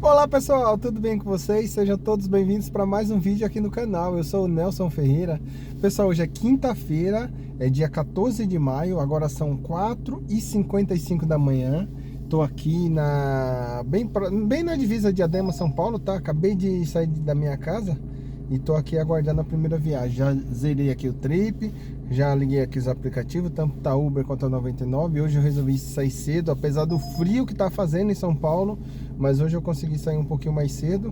Olá pessoal, tudo bem com vocês? Sejam todos bem-vindos para mais um vídeo aqui no canal. Eu sou o Nelson Ferreira. Pessoal, hoje é quinta-feira, é dia 14 de maio, agora são 4h55 da manhã. Tô aqui bem na divisa de Diadema, São Paulo, tá? Acabei de sair da minha casa e tô aqui aguardando a primeira viagem. Já zerei aqui o Trip, já liguei aqui os aplicativos, tanto tá Uber quanto a 99. Hoje eu resolvi sair cedo, apesar do frio que tá fazendo em São Paulo, mas hoje eu consegui sair um pouquinho mais cedo,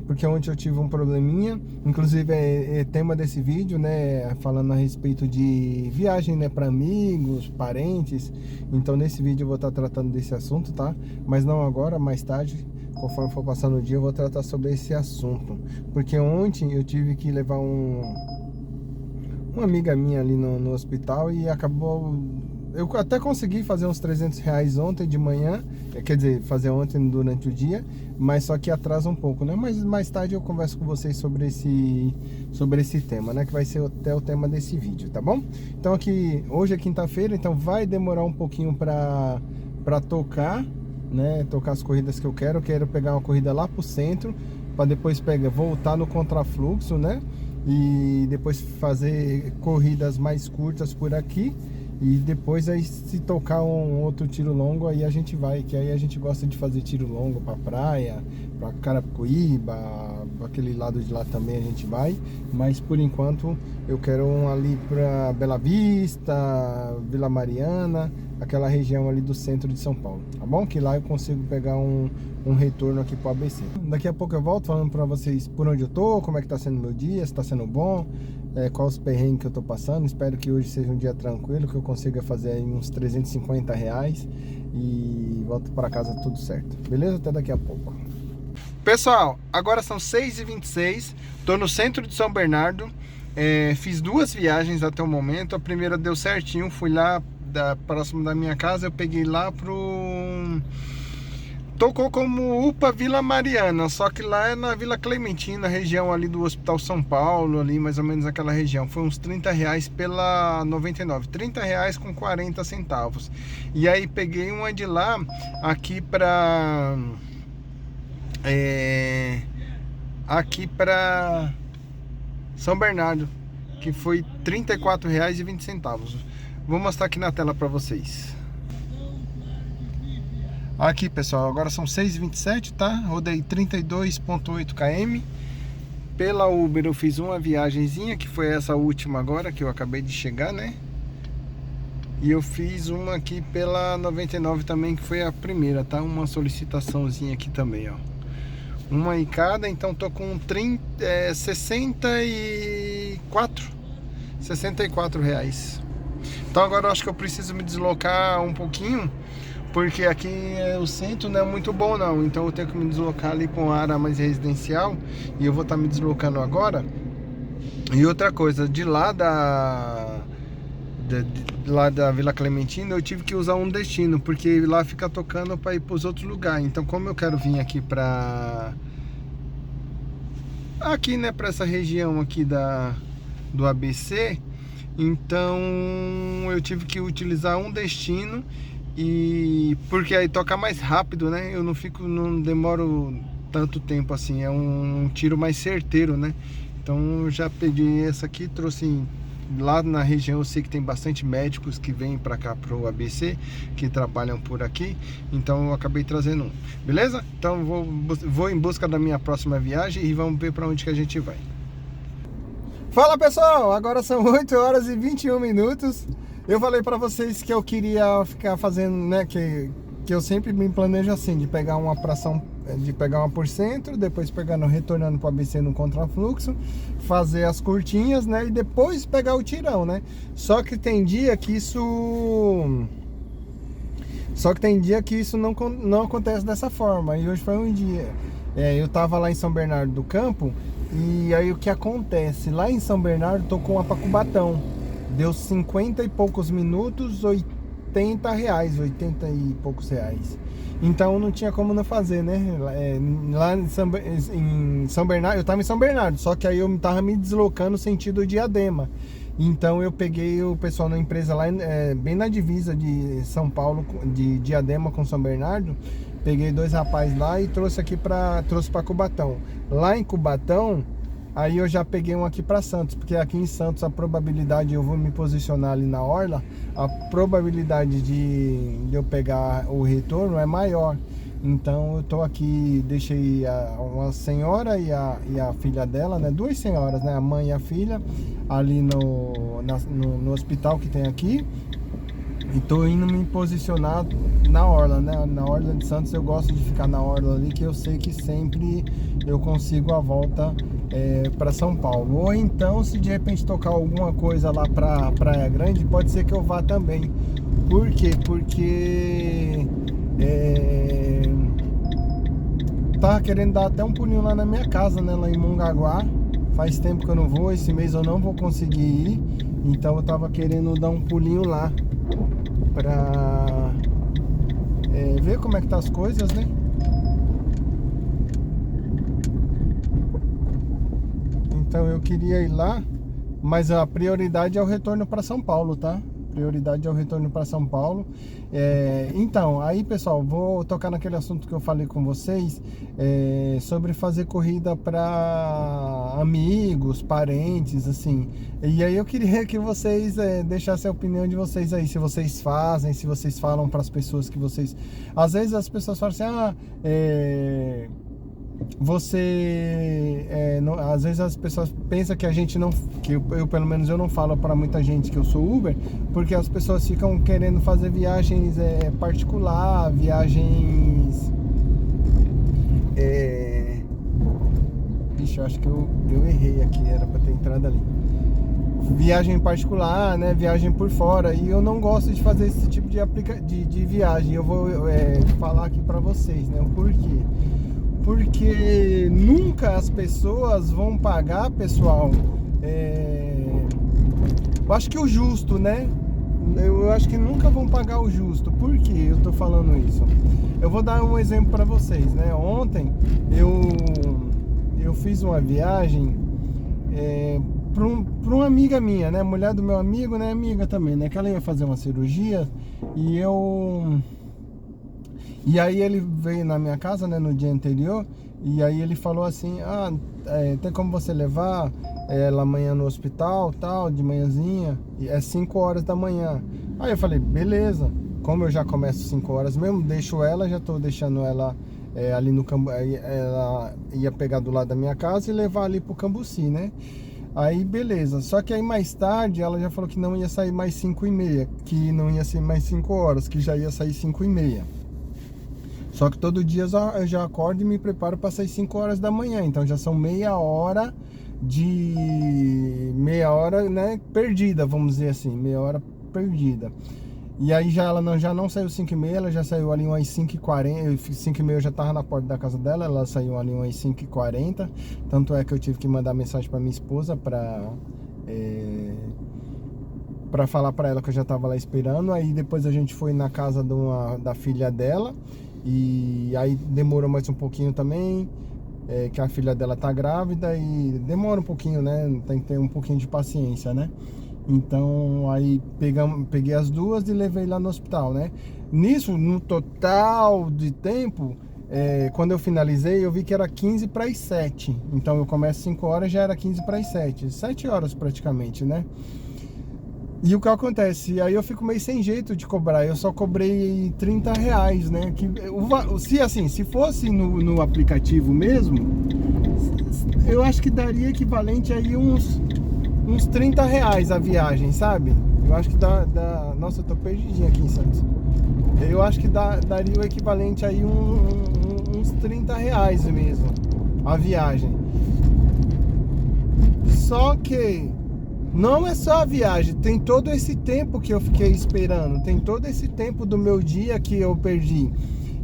porque ontem eu tive um probleminha. Inclusive é tema desse vídeo, né, falando a respeito de viagem, né, para amigos, parentes. Então nesse vídeo eu vou estar tratando desse assunto, tá? Mas não agora, mais tarde, conforme for passando o dia, eu vou tratar sobre esse assunto. Porque ontem eu tive que levar uma amiga minha ali no hospital e acabou... Eu até consegui fazer uns R$ 300 ontem de manhã, quer dizer, fazer ontem durante o dia, mas só que atrasa um pouco, né? Mas mais tarde eu converso com vocês sobre esse tema, né? Que vai ser até o tema desse vídeo, tá bom? Então aqui, hoje é quinta-feira, então vai demorar um pouquinho para tocar, né? Tocar as corridas que eu quero. Eu quero pegar uma corrida lá pro centro, para depois voltar no contrafluxo, né? E depois fazer corridas mais curtas por aqui. E depois aí, se tocar um outro tiro longo, aí a gente vai, que aí a gente gosta de fazer tiro longo pra praia, pra Carapicuíba, aquele lado de lá também a gente vai. Mas por enquanto eu quero um ali pra Bela Vista, Vila Mariana, aquela região ali do centro de São Paulo, tá bom? Que lá eu consigo pegar um retorno aqui pro ABC. Daqui a pouco eu volto falando pra vocês por onde eu tô, como é que tá sendo meu dia, se tá sendo bom, quais os perrengues que eu tô passando. Espero que hoje seja um dia tranquilo, que eu consiga fazer aí uns R$ 350 e volto para casa tudo certo. Beleza? Até daqui a pouco. Pessoal, agora são 6h26, tô no centro de São Bernardo. Fiz duas viagens até o momento. A primeira deu certinho, fui lá próximo da minha casa, eu peguei lá tocou como UPA Vila Mariana, só que lá é na Vila Clementina, região ali do Hospital São Paulo, ali mais ou menos aquela região. Foi uns R$ 30 pela 99, R$ 30,40. E aí peguei uma de lá aqui pra São Bernardo, que foi R$ 34,20. Vou mostrar aqui na tela pra vocês. Aqui pessoal, agora são 6h27, tá? Rodei 32,8 km. Pela Uber eu fiz uma viagenzinha, que foi essa última agora, que eu acabei de chegar, né? E eu fiz uma aqui pela 99 também, que foi a primeira, tá? Uma solicitaçãozinha aqui também, ó. Uma em cada, então tô com 64 reais. Então agora eu acho que eu preciso me deslocar um pouquinho, porque aqui o centro não é muito bom não, então eu tenho que me deslocar ali para uma área mais residencial, e eu vou estar me deslocando agora. E outra coisa, de lá lá da Vila Clementina eu tive que usar um destino, porque lá fica tocando para ir para os outros lugares. Então como eu quero vir aqui né, para essa região aqui do ABC, então eu tive que utilizar um destino. E porque aí toca mais rápido, né? Eu não demoro tanto tempo assim, é um tiro mais certeiro, né? Então eu já peguei essa aqui, trouxe lá na região. Eu sei que tem bastante médicos que vêm para cá pro ABC, que trabalham por aqui, então eu acabei trazendo um. Beleza? Então vou em busca da minha próxima viagem e vamos ver para onde que a gente vai. Fala pessoal, agora são 8h21. Eu falei pra vocês que eu queria ficar fazendo, né, que eu sempre me planejo assim, de pegar uma fração, de pegar uma por centro, depois retornando pro ABC no contrafluxo, fazer as curtinhas, né, e depois pegar o tirão, né. Só que tem dia que isso não acontece dessa forma. E hoje foi um dia, eu tava lá em São Bernardo do Campo, e aí o que acontece? Lá em São Bernardo tocou uma pra Cubatão. Deu 50 e poucos minutos, R$ 80 e poucos reais. Então não tinha como não fazer, né? Lá em São Bernardo, eu tava em São Bernardo, só que aí eu tava me deslocando sentido Diadema. Então eu peguei o pessoal na empresa lá, bem na divisa de São Paulo, de Diadema com São Bernardo. Peguei 2 rapazes lá e trouxe para Cubatão. Lá em Cubatão, aí eu já peguei um aqui para Santos, porque aqui em Santos a probabilidade, eu vou me posicionar ali na orla, a probabilidade de eu pegar o retorno é maior. Então eu tô aqui, deixei uma senhora e a filha dela, né? 2 senhoras, né? A mãe e a filha, ali no hospital que tem aqui. E tô indo me posicionar na orla, né? Na orla de Santos eu gosto de ficar na orla ali, que eu sei que sempre eu consigo a volta para São Paulo. Ou então, se de repente tocar alguma coisa lá pra Praia Grande, pode ser que eu vá também. Por quê? Porque tava querendo dar até um pulinho lá na minha casa, né? Lá em Mongaguá. Faz tempo que eu não vou, esse mês eu não vou conseguir ir. Então eu tava querendo dar um pulinho lá pra ver como é que tá as coisas, né? Então eu queria ir lá, mas a prioridade é o retorno para São Paulo, tá? Prioridade é o retorno para São Paulo. Então, aí pessoal, vou tocar naquele assunto que eu falei com vocês, sobre fazer corrida para amigos, parentes, assim. E aí eu queria que vocês deixassem a opinião de vocês aí, se vocês fazem, se vocês falam para as pessoas que vocês... Às vezes as pessoas falam assim, às vezes as pessoas pensam que a gente não, que eu pelo menos eu não falo para muita gente que eu sou Uber, porque as pessoas ficam querendo fazer viagens particular, viagens Ixi, eu acho que eu errei aqui, era para ter entrado ali. Viagem particular, né? Viagem por fora. E eu não gosto de fazer esse tipo de viagem. Eu vou falar aqui para vocês, né? O porquê. Porque nunca as pessoas vão pagar, pessoal, eu acho que o justo, né? Eu acho que nunca vão pagar o justo. Por que eu tô falando isso? Eu vou dar um exemplo para vocês, né? Ontem eu fiz uma viagem para uma amiga minha, né? Mulher do meu amigo, né? Amiga também, né? Que ela ia fazer uma cirurgia e aí ele veio na minha casa, né, no dia anterior, e aí ele falou assim, tem como você levar ela amanhã no hospital, tal, de manhãzinha, e é 5 horas da manhã. Aí eu falei, beleza, como eu já começo 5 horas mesmo, deixo ela, já tô deixando ela ali no Cambuci, ela ia pegar do lado da minha casa e levar ali pro Cambuci, né? Aí beleza, só que aí mais tarde ela já falou que não ia sair mais 5h30, que não ia ser mais 5 horas, que já ia sair 5h30. Só que todo dia eu já acordo e me preparo para sair 5 horas da manhã. Então já são meia hora, né, perdida, vamos dizer assim, meia hora perdida. E aí ela já não saiu 5h30, ela já saiu ali umas 5h40, 5h30 eu já tava na porta da casa dela, ela saiu ali umas 5h40. Tanto é que eu tive que mandar mensagem para minha esposa para falar para ela que eu já tava lá esperando. Aí depois a gente foi na casa da filha dela. E aí demorou mais um pouquinho também, que a filha dela tá grávida e demora um pouquinho, né? Tem que ter um pouquinho de paciência, né? Então aí peguei as duas e levei lá no hospital, né? Nisso, no total de tempo, quando eu finalizei, eu vi que era 15 para as 7. Então eu começo 5 horas, já era 15 para as 7. 7 horas praticamente, né? E o que acontece? Aí eu fico meio sem jeito de cobrar. Eu só cobrei R$30, né? Se fosse no aplicativo mesmo, eu acho que daria equivalente aí uns R$30 a viagem, sabe? Eu acho que dá... Nossa, eu tô perdidinho aqui em Santos. Eu acho que daria o equivalente aí uns R$30 mesmo a viagem. Só que não é só a viagem, tem todo esse tempo que eu fiquei esperando, tem todo esse tempo do meu dia que eu perdi.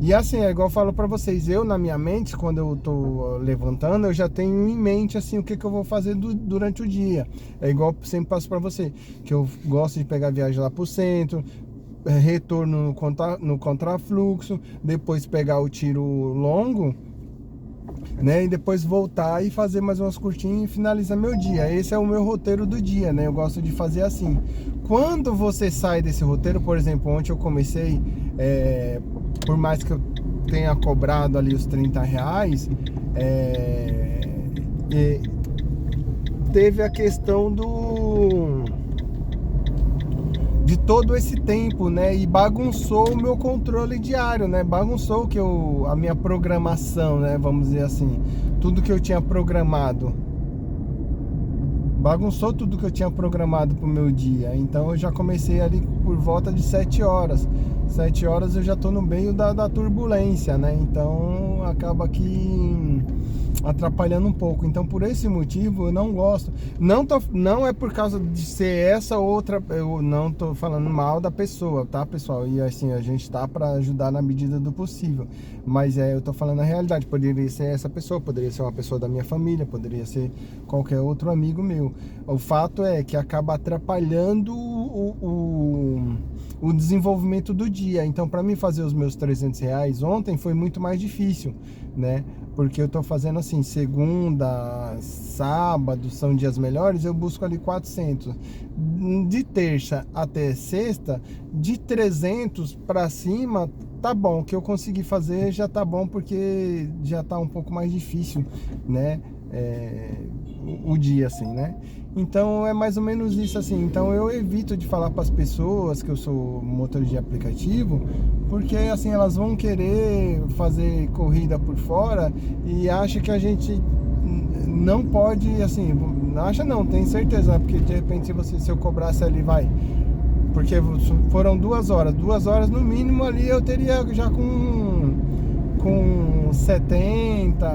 E assim, é igual eu falo pra vocês, eu na minha mente, quando eu tô levantando, eu já tenho em mente assim o que eu vou fazer durante o dia. É igual eu sempre passo pra você, que eu gosto de pegar a viagem lá pro centro, retorno no contrafluxo, depois pegar o tiro longo, né, e depois voltar e fazer mais umas curtinhas e finalizar meu dia. Esse é o meu roteiro do dia, né? Eu gosto de fazer assim. Quando você sai desse roteiro, por exemplo, ontem eu comecei, por mais que eu tenha cobrado ali os R$30, teve a questão de todo esse tempo, né? E bagunçou o meu controle diário, né? Bagunçou a minha programação, né? Vamos dizer assim, tudo que eu tinha programado. Bagunçou tudo que eu tinha programado pro meu dia. Então eu já comecei ali por volta de 7 horas. 7 horas eu já tô no meio da turbulência, né? Então acaba que atrapalhando um pouco. Então por esse motivo eu não gosto. Não é por causa de ser essa ou outra. Eu não tô falando mal da pessoa, tá, pessoal? E assim, a gente tá para ajudar na medida do possível. Mas eu tô falando a realidade. Poderia ser essa pessoa, poderia ser uma pessoa da minha família, poderia ser qualquer outro amigo meu. O fato é que acaba atrapalhando o desenvolvimento do dia. Então para mim fazer os meus R$300 ontem foi muito mais difícil, né? Porque eu tô fazendo assim, segunda, sábado são dias melhores, eu busco ali 400. De terça até sexta, de 300 para cima, tá bom. O que eu consegui fazer já tá bom, porque já tá um pouco mais difícil, né? O dia, assim, né? Então é mais ou menos isso, assim. Então eu evito de falar para as pessoas que eu sou motorista de aplicativo, porque assim elas vão querer fazer corrida por fora e acham que a gente não pode, assim, acha não, tem certeza, porque de repente se eu cobrasse ali, porque foram 2 horas no mínimo ali, eu teria já com 70,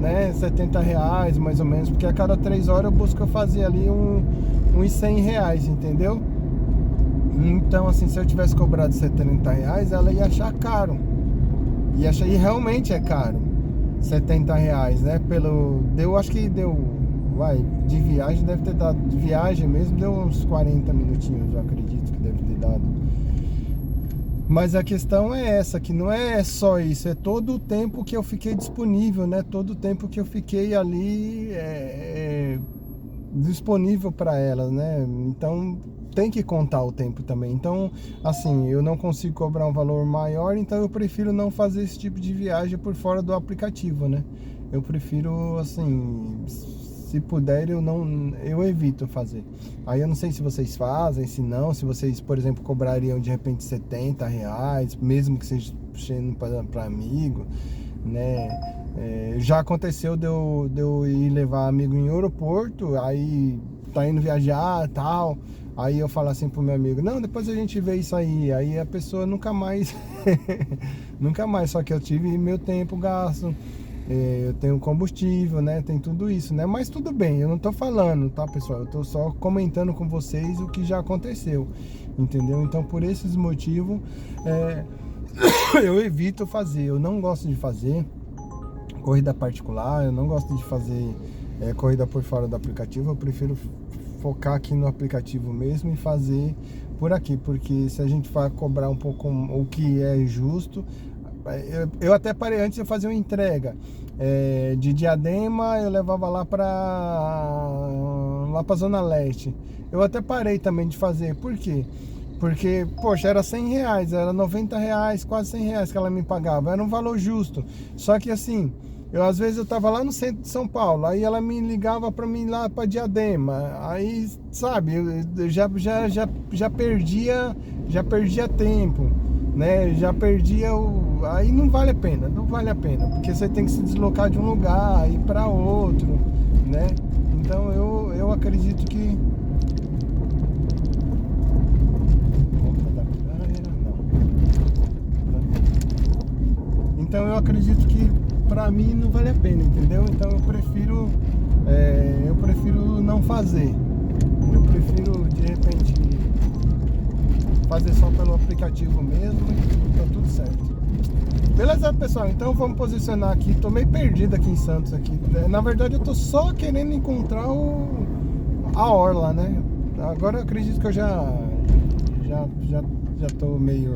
né, R$70 mais ou menos, porque a cada 3 horas eu busco fazer ali uns R$100, entendeu? Então assim, se eu tivesse cobrado R$70, ela ia achar caro, e realmente é caro, R$70, né, acho que deu, de viagem deve ter dado, de viagem mesmo deu uns 40 minutinhos, eu acredito que deve ter dado. Mas a questão é essa, que não é só isso, é todo o tempo que eu fiquei disponível, né? Todo o tempo que eu fiquei ali disponível para elas, né? Então tem que contar o tempo também. Então, assim, eu não consigo cobrar um valor maior, então eu prefiro não fazer esse tipo de viagem por fora do aplicativo, né? Eu prefiro, assim, se puder, eu evito fazer. Aí eu não sei se vocês fazem, se não, se vocês, por exemplo, cobrariam de repente R$70, mesmo que seja puxando para amigo, né? Já aconteceu de eu ir levar amigo em aeroporto, aí tá indo viajar e tal, aí eu falo assim pro meu amigo, não, depois a gente vê isso aí a pessoa nunca mais, nunca mais, só que eu tive meu tempo gasto. Eu tenho combustível, né? Tem tudo isso, né? Mas tudo bem, eu não tô falando, tá, pessoal? Eu tô só comentando com vocês o que já aconteceu, entendeu? Então, por esses motivos, eu evito fazer. Eu não gosto de fazer corrida particular, eu não gosto de fazer corrida por fora do aplicativo. Eu prefiro focar aqui no aplicativo mesmo e fazer por aqui, porque se a gente vai cobrar um pouco o que é justo. Eu até parei antes de fazer uma entrega de Diadema, eu levava lá para Zona Leste. Eu até parei também de fazer. Por quê? Porque, poxa, era R$100, era R$90, quase R$100 que ela me pagava. Era um valor justo. Só que assim, às vezes eu tava lá no centro de São Paulo, aí ela me ligava para mim lá para Diadema. Aí, sabe, eu já perdia tempo, né? Já perdia aí não vale a pena, porque você tem que se deslocar de um lugar e para outro, né? Então eu acredito que então eu acredito que para mim não vale a pena, entendeu? Então eu prefiro não fazer. Eu prefiro de repente fazer só pelo aplicativo mesmo e tá tudo certo. Beleza, pessoal? Então vamos posicionar aqui. Tô meio perdido aqui em Santos aqui. Na verdade eu tô só querendo encontrar a orla, né? Agora eu acredito que eu já tô meio...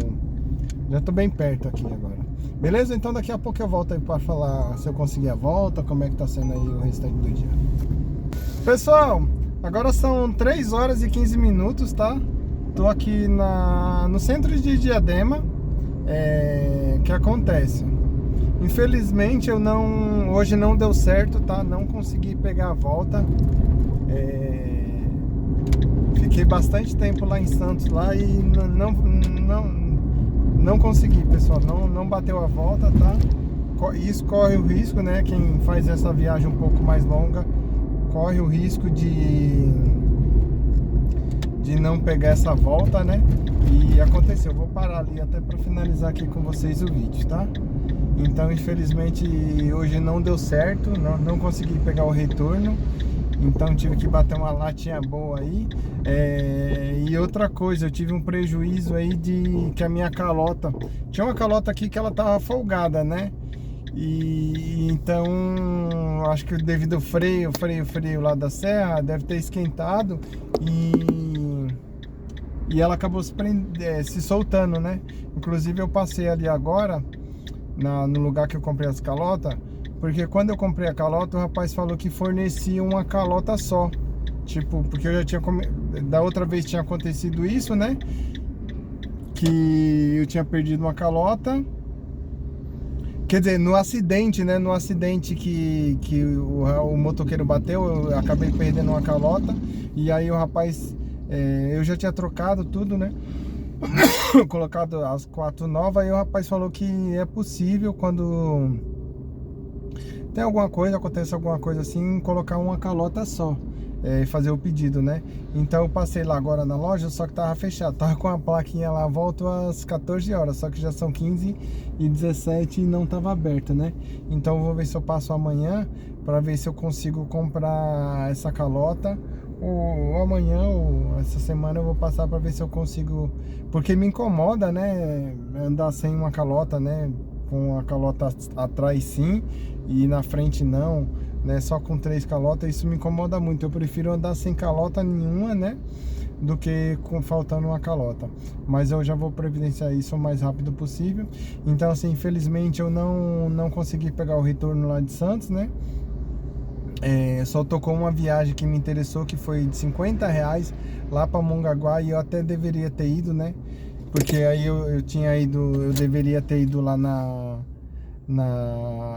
Já tô bem perto aqui agora. Beleza? Então daqui a pouco eu volto aí para falar se eu conseguir a volta, como é que tá sendo aí o restante do dia. Pessoal, agora são 3 horas e 15 minutos, tá? Tô aqui no centro de Diadema. Que acontece? Infelizmente hoje não deu certo, tá? Não consegui pegar a volta. Fiquei bastante tempo lá em Santos lá e não consegui, pessoal. Não bateu a volta, tá? Isso corre o risco, né? Quem faz essa viagem um pouco mais longa corre o risco de não pegar essa volta, né? E aconteceu. Eu vou parar ali até para finalizar aqui com vocês o vídeo, tá? Então, infelizmente, hoje não deu certo, não consegui pegar o retorno. Então tive que bater uma latinha boa aí. E outra coisa, eu tive um prejuízo aí de que a minha calota, tinha uma calota aqui que ela tava folgada, né? E então acho que devido ao freio lá da serra deve ter esquentado e ela acabou se soltando, né? Inclusive eu passei ali agora no lugar que eu comprei as calotas, porque quando eu comprei a calota, o rapaz falou que fornecia uma calota só. Tipo, porque eu já tinha da outra vez tinha acontecido isso, né? Que eu tinha perdido uma calota. Quer dizer, no acidente, né? No acidente que o motoqueiro bateu, eu acabei perdendo uma calota. E aí o rapaz, eu já tinha trocado tudo, né? Colocado as 4 novas. Aí o rapaz falou que é possível, quando tem alguma coisa, acontece alguma coisa assim, colocar uma calota só. Fazer o pedido, né? Então eu passei lá agora na loja, só que tava fechado, tava com a plaquinha lá, volto às 14 horas, só que já são 15h17 e não tava aberta, né? Então eu vou ver se eu passo amanhã para ver se eu consigo comprar essa calota, ou amanhã ou essa semana eu vou passar para ver se eu consigo, porque me incomoda, né, andar sem uma calota, né? Com a calota atrás sim e na frente não, né? Só com 3 calotas, isso me incomoda muito. Eu prefiro andar sem calota nenhuma, né? Do que faltando uma calota. Mas eu já vou providenciar isso o mais rápido possível. Então, assim, infelizmente eu não consegui pegar o retorno lá de Santos, né? Só tocou uma viagem que me interessou, que foi de R$ 50 lá para Mongaguá, e eu até deveria ter ido, né? Porque aí eu deveria ter ido lá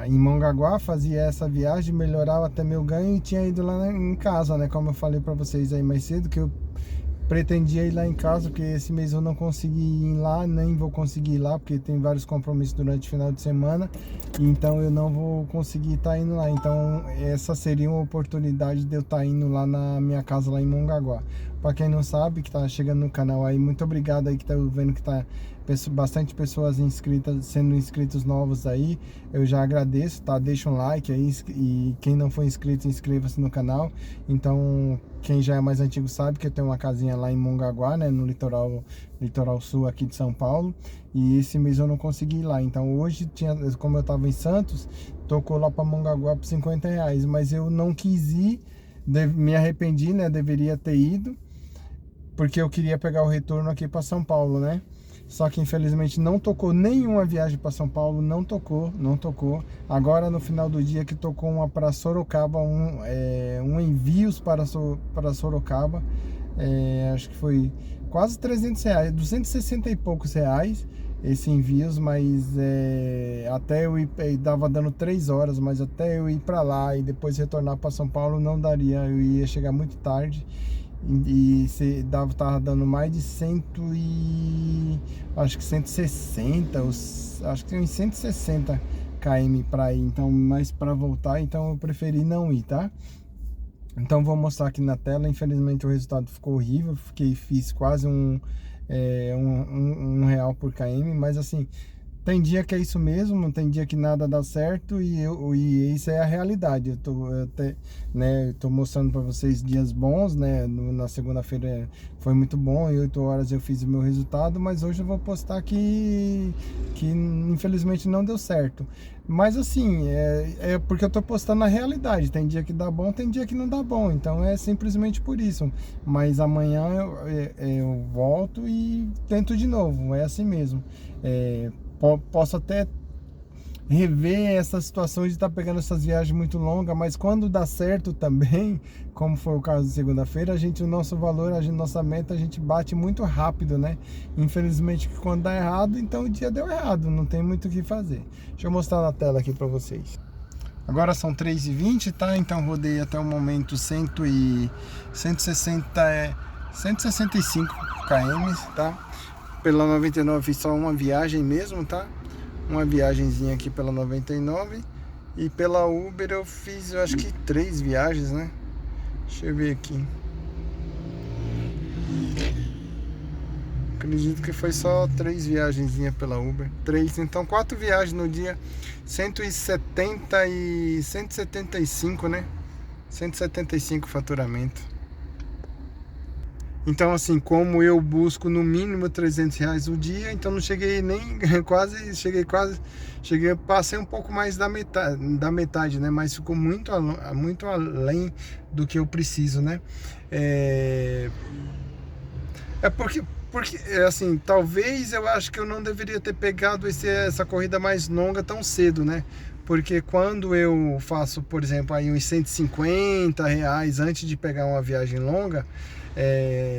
em Mongaguá, fazia essa viagem, melhorava até meu ganho e tinha ido lá em casa, né? Como eu falei para vocês aí mais cedo, que eu pretendia ir lá em casa, porque esse mês eu não consegui ir lá, nem vou conseguir ir lá, porque tem vários compromissos durante o final de semana, então eu não vou conseguir estar indo lá. Então essa seria uma oportunidade de eu estar indo lá na minha casa lá em Mongaguá. Para quem não sabe, que tá chegando no canal aí, muito obrigado aí que tá vendo que tá bastante pessoas inscritas, sendo inscritos novos aí. Eu já agradeço, tá? Deixa um like aí, e quem não for inscrito, inscreva-se no canal. Então, quem já é mais antigo sabe que eu tenho uma casinha lá em Mongaguá, né? No litoral sul aqui de São Paulo. E esse mês eu não consegui ir lá. Então hoje, como eu tava em Santos, tocou lá para Mongaguá por R$ 50. Mas eu não quis ir, me arrependi, né? Deveria ter ido, porque eu queria pegar o retorno aqui para São Paulo, né? Só que infelizmente não tocou nenhuma viagem para São Paulo, não tocou. Agora no final do dia que tocou uma para Sorocaba, um envios para Sorocaba, acho que foi quase R$ 300, 260 e poucos reais esse envios, mas até eu ir, dava dando 3 horas, mas até eu ir para lá e depois retornar para São Paulo não daria, eu ia chegar muito tarde. E tava dando mais de acho que 160, acho que tem uns 160 km para ir, então, mas para voltar, então eu preferi não ir, tá? Então vou mostrar aqui na tela. Infelizmente o resultado ficou horrível, fiz quase um R$ 1 por km, mas assim, tem dia que é isso mesmo, tem dia que nada dá certo, e isso é a realidade. Eu tô mostrando para vocês dias bons, né? Na segunda-feira foi muito bom, em 8 horas eu fiz o meu resultado, mas hoje eu vou postar que infelizmente não deu certo. Mas assim, é porque eu tô postando a realidade. Tem dia que dá bom, tem dia que não dá bom, então é simplesmente por isso. Mas amanhã eu volto e tento de novo, é assim mesmo. Posso até rever essa situação de estar pegando essas viagens muito longas, mas quando dá certo também, como foi o caso de segunda-feira, o nosso valor, nossa meta, a gente bate muito rápido, né? Infelizmente, quando dá errado, então o dia deu errado, não tem muito o que fazer. Deixa eu mostrar na tela aqui para vocês. Agora são 3h20, tá? Então rodei até o momento 165 km, tá? Pela 99 fiz só uma viagem mesmo, tá? Uma viagenzinha aqui pela 99. E pela Uber eu fiz, eu acho que 3 viagens, né? Deixa eu ver aqui. Acredito que foi só 3 viagenzinhas pela Uber. 3, então 4 viagens no dia. 175, né? 175 faturamento. Então assim, como eu busco no mínimo R$300 o dia, então não cheguei nem passei um pouco mais da metade, né? Mas ficou muito além do que eu preciso, né? Porque assim, talvez eu acho que eu não deveria ter pegado essa corrida mais longa tão cedo, né? Porque quando eu faço, por exemplo, aí uns R$150 antes de pegar uma viagem longa,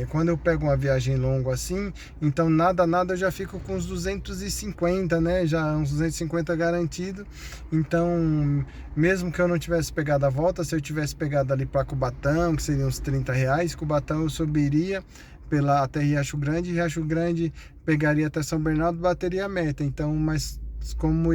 quando eu pego uma viagem longa assim, então nada eu já fico com uns 250, né? Já uns 250 garantido. Então, mesmo que eu não tivesse pegado a volta, se eu tivesse pegado ali para Cubatão, que seriam uns R$30, Cubatão eu subiria até Riacho Grande pegaria até São Bernardo, bateria a meta. Então, mas como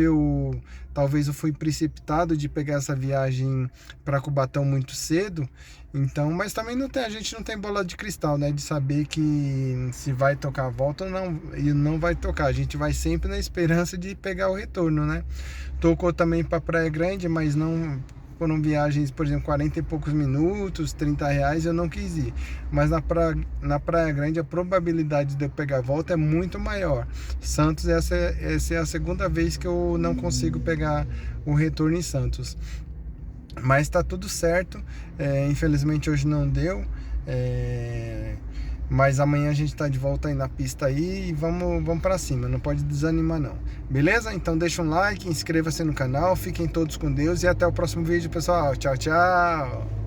talvez eu fui precipitado de pegar essa viagem para Cubatão muito cedo, então, mas também a gente não tem bola de cristal, né, de saber que se vai tocar a volta ou não, e não vai tocar. A gente vai sempre na esperança de pegar o retorno, né? Tocou também para Praia Grande, mas não foram viagens, por exemplo, 40 e poucos minutos, R$30, eu não quis ir. Mas na Praia Grande a probabilidade de eu pegar a volta é muito maior. Santos, essa é a segunda vez que eu não consigo pegar o retorno em Santos. Mas tá tudo certo, infelizmente hoje não deu, mas amanhã a gente tá de volta aí na pista aí e vamos pra cima, não pode desanimar não, beleza? Então deixa um like, inscreva-se no canal, fiquem todos com Deus e até o próximo vídeo, pessoal. Tchau, tchau!